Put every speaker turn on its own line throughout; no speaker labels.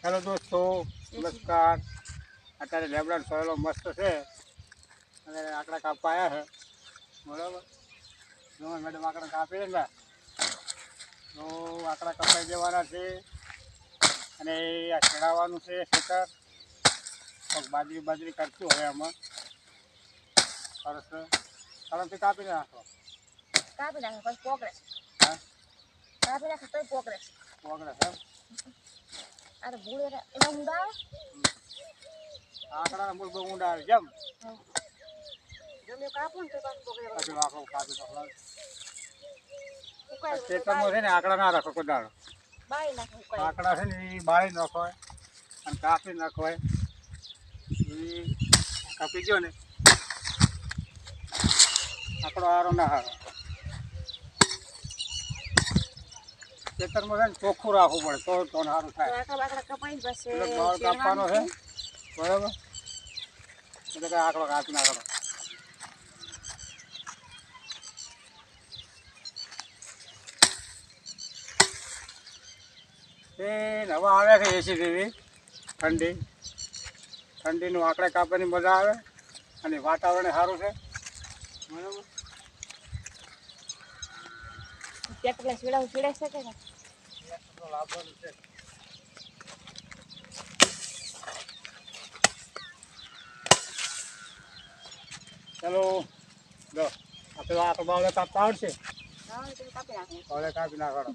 Hello દોસ્તો, નમસ્કાર. અત્યારે લેબડા સોયલો મસ્ત છે અને આંકડા કાપવા આવ્યા છે, બરાબર. જો મેડમ આંકડા કાપી ને તો આંકડા કપાઈ દેવાના છે અને આ ચડાવવાનું છે ખેતર. બાજરી કરશું હવે આમાં સરસ સરસથી કાપી નાખો.
પછી પોકળે.
હા,
કાપી નાખે તો પોકળે.
પોકળે સર.
અરે ભૂલે એના ઊંડા
આંકડા મૂળ બહુ ઊંડા આવે જેમ
જમે કાપું ને તો પાછું પોકળે.
પછી આંકડો કાપી નાખો. ખેતરમાં છે ને આંકડા ના રાખો કોઈ દાડો.
બાળી નાખે
આંકડા છે ને એ બાળી નાખો અને કાપી નાખો. એ કાપી ગયો ને આંકડો સારો ના સારો. ખેતરમાં છે ને ચોખ્ખું રાખવું પડે તો સારું થાય.
કપાઈ પાસે
બાળ કાપવાનો છે, બરાબર. એટલે કે આંકડો કાપી નાખો. એ હવે આવે છે એસી જેવી ઠંડીનું આંકડે કાપવાની મજા આવે અને વાતાવરણ સારું છે, બરાબર.
ટ્રેક્ટર સીડે શકે ને
લાભવાનું છે. ચલો જો આપણે આ તો બાવળે કાપતા આવડશે. બાવળે કાપી નાખવાનો,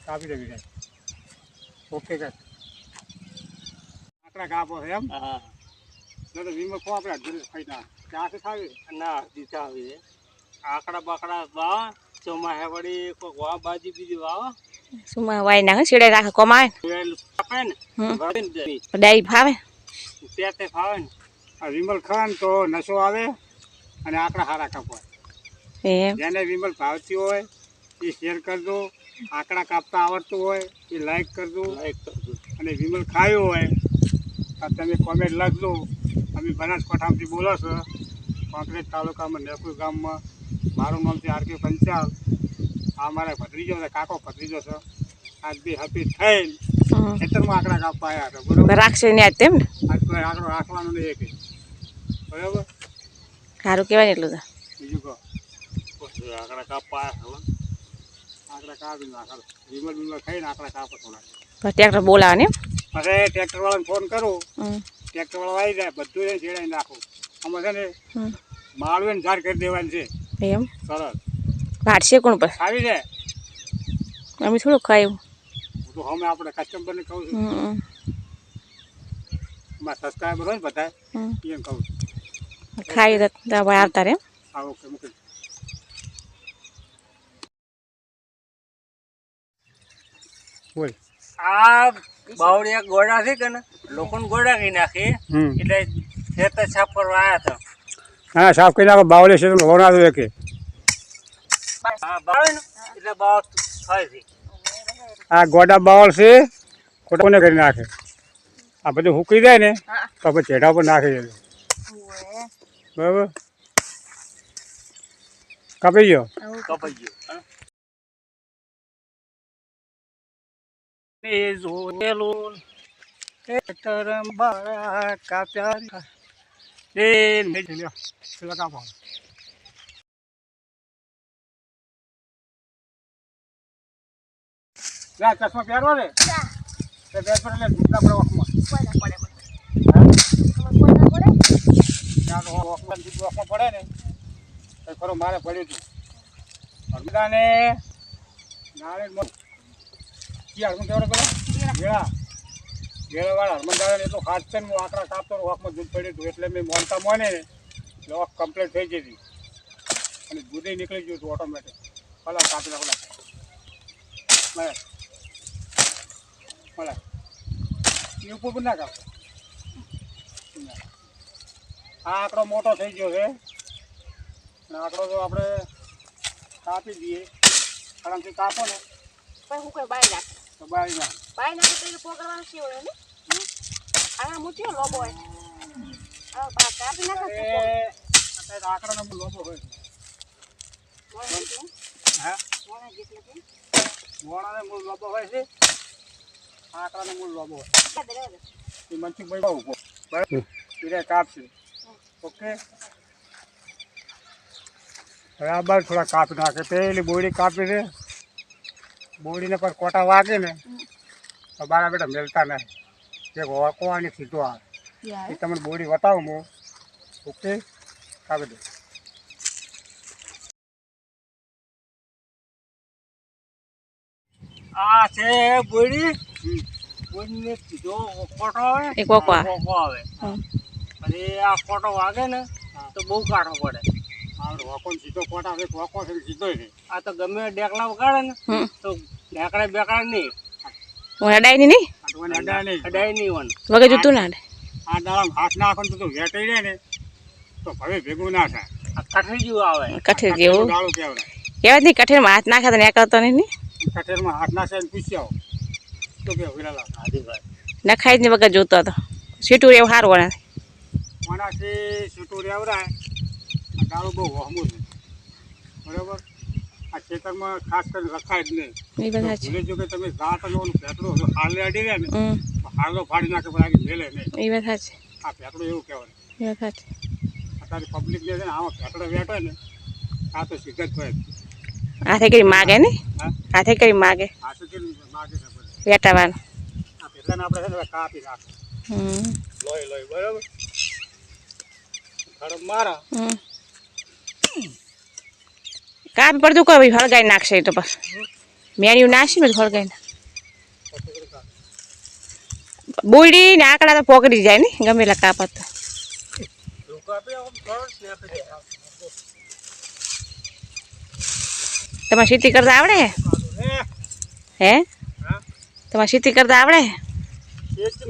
કાપી દેવી જાય. ઓકે કે આંકડા કાપો છે એમ.
હા,
તો વીમો ખો આપણે ખાઈ ના ત્યાંથી ખાવી
ના દીધા આવી આંકડા બાકડા વાવ ચોમાહે વળી કોઈ વાવ બાજી બીજી વાવ
સુમા વાઈ નાખે સીડે રાખે કમાય
આપે ને
ડાઈ ફાવે
તે ફાવે ને.
આ વિમલ ખાન તો નશો આવે અને આંકડા સારા કાપવા.
એમ
જેને વિમલ ભાવતી હોય એ શેર કરજો. આંકડા કાપતા આવડતું હોય એ લાઈક કરજો. અને વિમલ ખાયું હોય તો તમે કોમેન્ટ લખજો. અમે બનાસકાંઠામાંથી બોલો છો, કોંકરેજ તાલુકામાં નેકુર ગામમાં. મારું નામ છે આરકે પંચાલ. આ મારા ભત્રીજો છે, કાકો ભત્રીજો છે. આજ બી હપી થઈને ખેતરમાં આંકડા કાપવા આવ્યા હતા, બરોબર.
રાખશે ને આજ તેમ ને
આજ કોઈ આંકડો રાખવાનો નહીં એક, બરાબર.
સારું કહેવાય એટલું તો
બીજું કહો.
આંકડા કાપવા
આંકડા કાપી નાખો. વિમલ ખાઈને આંકડા કાપો થોડા.
પછી ટ્રેક્ટર બોલાવે ને
પછી ટ્રેક્ટરવાળાને ફોન કરું. ટ્રેક્ટરવાળો આવી જાય, બધું એ છેડાઈ નાખું. આમાં છે ને માળવીને ઝાડ કરી દેવાની છે,
એમ
સરસ.
વાટશે કોણ પર
આવી જાય.
અમે થોડુંક ખાયું
હું તો હવે આપણે કસ્ટમરને કહું છું. મારા સબસ્ક્રાઈબર હોય ને બધા એને કહું છું.
ખાઈ આવતા રે
હા, ઓકે મૂકી. બોલ.
આ બાવળિયા ગોળા છે કે ને લોકોને ગોળા કહી નાખે એટલે ખેતર સાફ કરવા આવ્યા હતા.
હા, સાફ કરી નાખો. બાવળે છે તો હોના જોઈએ કે
હા બાવે ને એટલે બાવ થાય છે.
આ ગોડા બાવળ છે, કોને કરી નાખે. આ બધું સૂકી જાય ને તો આપણે ચેડા પર નાખી દે, બરાબર. કાપી ગયો.
કપાઈ ગયો. જોયેલું ખેતર બાળા કાપ્યા
એ નહીં લ્યો પેલા કાપો. ચશ્મા પહેરવો ને એટલે દૂધના પડે વખમાં. વખમાં પડે ને તો ખરો મારે પડ્યું હતું. હરમદાને નાળે હું કેવો પેલો ગેળાવાળા હરમદાને એટલું હાથ છે ને હું આંકડા કાપતો વખમાં દૂધ પડ્યું હતું. એટલે મેં મોનતા મોને ને એટલે વખ કમ્પ્લીટ થઈ જતી અને દૂધે નીકળી ગયું હતું ઓટોમેટિક. ભલા કાપી નાખો મળે મળે એ ઉપર પણ ના કાપો. આ આંકડો મોટો થઈ ગયો છે અને આંકડો જો આપણે કાપી દઈએ આરામથી કાપો ને
હું કોઈ બાઈ નાખે
તો બાળી ના
બાઈ નાખે તો પોકળવાનું છે હોય ને આ મૂઠ્યો લોબો હોય કાપી નાખે
આંકડાનો લોબો હોય. હા, મોણાને મૂળ લોબો હોય છે આકડાનો મૂળ લોબો હોય.
રહેવા દે, રહેવા દે.
એ મનસુખભાઈ બહુ ઉભો બરાબર એ કાપશે ઓકે. હવે આ બાર થોડા કાપી નાખે પેલી બોડી કાપી દે બોડીને પર કોટા વાગે ને તો બારા બેટા મેલતા નહીં એક હોવાની સીધો આવે એ તમને બોડી બતાવું હું ઓકે કાપી દે.
આ છે બોડી બોડીને સીધો કોટો આવે
એક વોકો આવે.
વોકો આવે અને આ કોટો વાગે ને તો બહુ કાઢો પડે.
આપણે હોકો સીધો કોટા એક હોકો છે ને સીધો નહીં.
આ તો ગમે ડેકલા વગાડે ને તો ડેકડા બેકડા નહીં
અડાય નહીં
આ તો મને અડાય નહીં
અડાય નહીં વન.
વગર જૂતું ના અડાય.
આ દાડામાં હાથ નાખો ને તો વેટાઈ જાય ને તો હવે ભેગું ના થાય.
આ કઠરી જેવું આવે.
કઠેર જેવું
દાડું કહેવાય.
કહેવાય નહીં કઠેરમાં હાથ નાખે તો ને કરતો નહીં
કઠેરમાં હાથ નાખે ને પૂછી આવો તો કે વિરાલા
હાજીભાઈ
નખાય જ ને વગર જોતો હતો સીટું એવું સારું વળે
કોનાથી છૂટું રેવરાય આ દાળું બહુ વહમું છે બરાબર. આ ખેતરમાં ખાસ કરીને રખાય જ નહીં.
એ બધા છે.
ભૂલે જો કે તમે ઘાટ અને ઓલું ભેટડું હાલે અડી જાય ને
હમ
તો હાલો ફાડી નાખે પણ આગળ મેલે નહીં.
એ બધા છે.
આ ભેટડું એવું કહેવાય.
એ બધા છે.
અત્યારે પબ્લિક જે છે ને આમાં ભેટડો વેટો ને આ તો શીખ જ હોય.
હાથે કરી માગે ને
હા
હાથે કરી માગે
આ સુધી માગે છે બધું.
વેટાવાનું.
આ ભેટલાને આપણે છે ને હવે કાપી નાખે
હમ
લોહી લોહી બરાબર. ખડક મારા
હમ કાપી પડતું કોઈ હળગાઈ નાખશે એ તો બસ મેણ્યું નાખી ને હળગાઈ નાખ. બોયડી ને આકડા તો પોકડી જાય ને ગમે એટલા કાપત તો. તમારે ખેતી કરતા આવડે હે તમારે ખેતી કરતા આવડે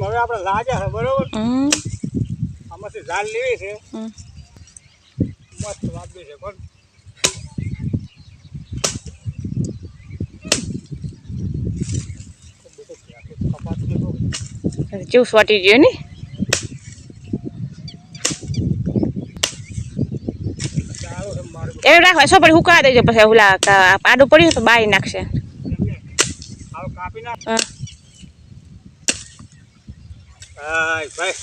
હવે આપણે લાગે છે બરોબર.
હમ
આમાંથી ઝાડ લેવી છે
હમ
મસ્ત વાગી છે પણ
કેવું સ્વાટી ગયું ને એવું રાખો સોપડી હુકા દેજો પછી ઓલા આડું પડ્યું તો બાળી નાખશે.
હવે કાપી નાખ.
હા
હાય ભાઈ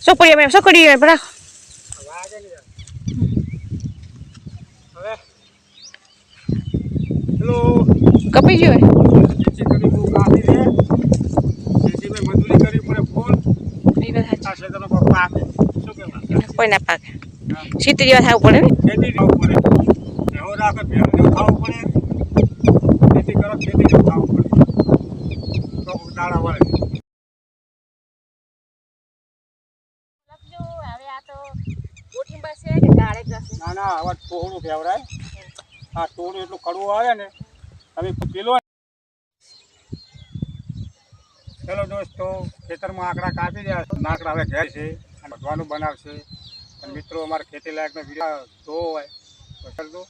સોપડી અમે સોકડી રાખો
વાગે ને યાર. હવે હેલો
કપી ગયો
જેથી કરી બહુ કાપી છે જેથી મેં મજૂરી કરી પડે ફોન
એ બધા
આ ક્ષેત્રનો પપ્પા આપે શું કહેવાય.
કોઈ ના પાકે સીધી જેવા થવું પડે ને
ખેતી થવું પડે એવો રાખે પહેલું જેવું ખાવું પડે ખેતી કરો ખેતી જેવું ખાવું પડે તો દાડા વળે. ના ના આવા ટોળું કહેવરાય. આ ટોળું એટલું કડવું આવે ને તમે પેલો ચલો દોસ્તો ખેતરમાં આંકડા કાપી દે નાકડા હવે ઘેર છે ભગવાનું બનાવશે. મિત્રો અમારે ખેતી લાયકનો વિડીયો જોવો હોય તો કરજો.